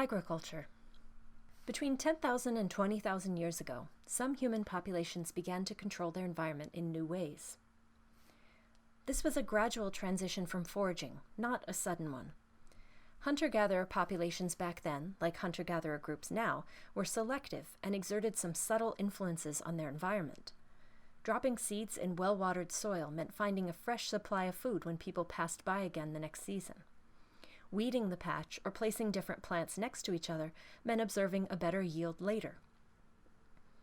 Agriculture. Between 10,000 and 20,000 years ago, some human populations began to control their environment in new ways. This was a gradual transition from foraging, not a sudden one. Hunter-gatherer populations back then, like hunter-gatherer groups now, were selective and exerted some subtle influences on their environment. Dropping seeds in well-watered soil meant finding a fresh supply of food when people passed by again the next season. Weeding the patch or placing different plants next to each other meant observing a better yield later.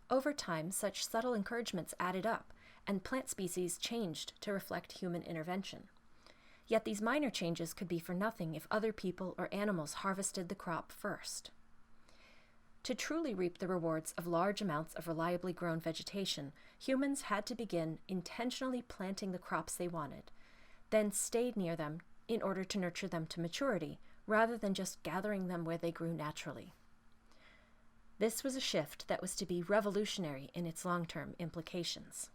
Over time, such subtle encouragements added up, and plant species changed to reflect human intervention. Yet these minor changes could be for nothing if other people or animals harvested the crop first. To truly reap the rewards of large amounts of reliably grown vegetation, humans had to begin intentionally planting the crops they wanted, then stayed near them in order to nurture them to maturity, rather than just gathering them where they grew naturally. This was a shift that was to be revolutionary in its long-term implications.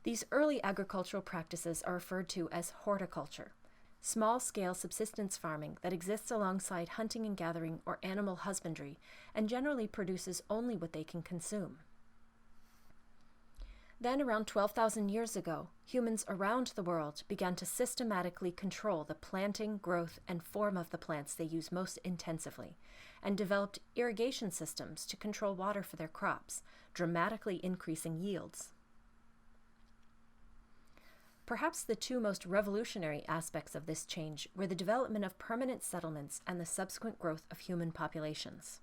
These early agricultural practices are referred to as horticulture, small-scale subsistence farming that exists alongside hunting and gathering or animal husbandry, and generally produces only what they can consume. Then, around 12,000 years ago, humans around the world began to systematically control the planting, growth, and form of the plants they use most intensively, and developed irrigation systems to control water for their crops, dramatically increasing yields. Perhaps the two most revolutionary aspects of this change were the development of permanent settlements and the subsequent growth of human populations.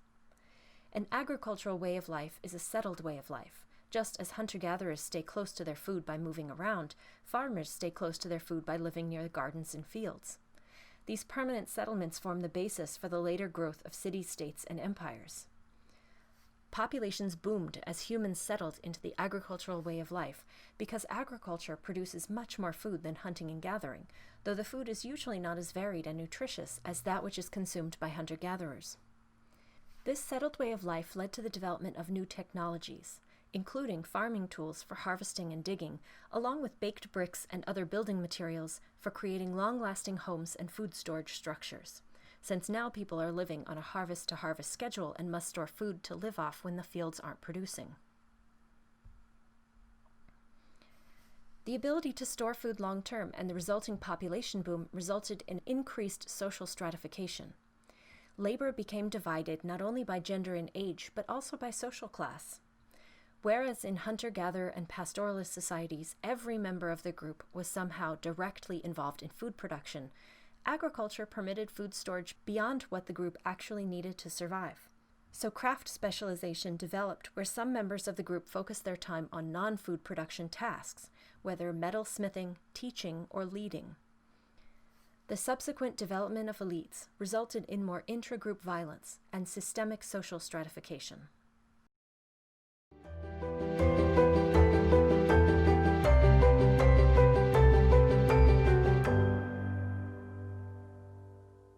An agricultural way of life is a settled way of life. Just as hunter-gatherers stay close to their food by moving around, farmers stay close to their food by living near the gardens and fields. These permanent settlements form the basis for the later growth of city-states and empires. Populations boomed as humans settled into the agricultural way of life because agriculture produces much more food than hunting and gathering, though the food is usually not as varied and nutritious as that which is consumed by hunter-gatherers. This settled way of life led to the development of new technologies, including farming tools for harvesting and digging, along with baked bricks and other building materials for creating long-lasting homes and food storage structures, since now people are living on a harvest-to-harvest schedule and must store food to live off when the fields aren't producing. The ability to store food long-term and the resulting population boom resulted in increased social stratification. Labor became divided not only by gender and age, but also by social class. Whereas in hunter-gatherer and pastoralist societies, every member of the group was somehow directly involved in food production, agriculture permitted food storage beyond what the group actually needed to survive. So craft specialization developed where some members of the group focused their time on non-food production tasks, whether metalsmithing, teaching, or leading. The subsequent development of elites resulted in more intra-group violence and systemic social stratification.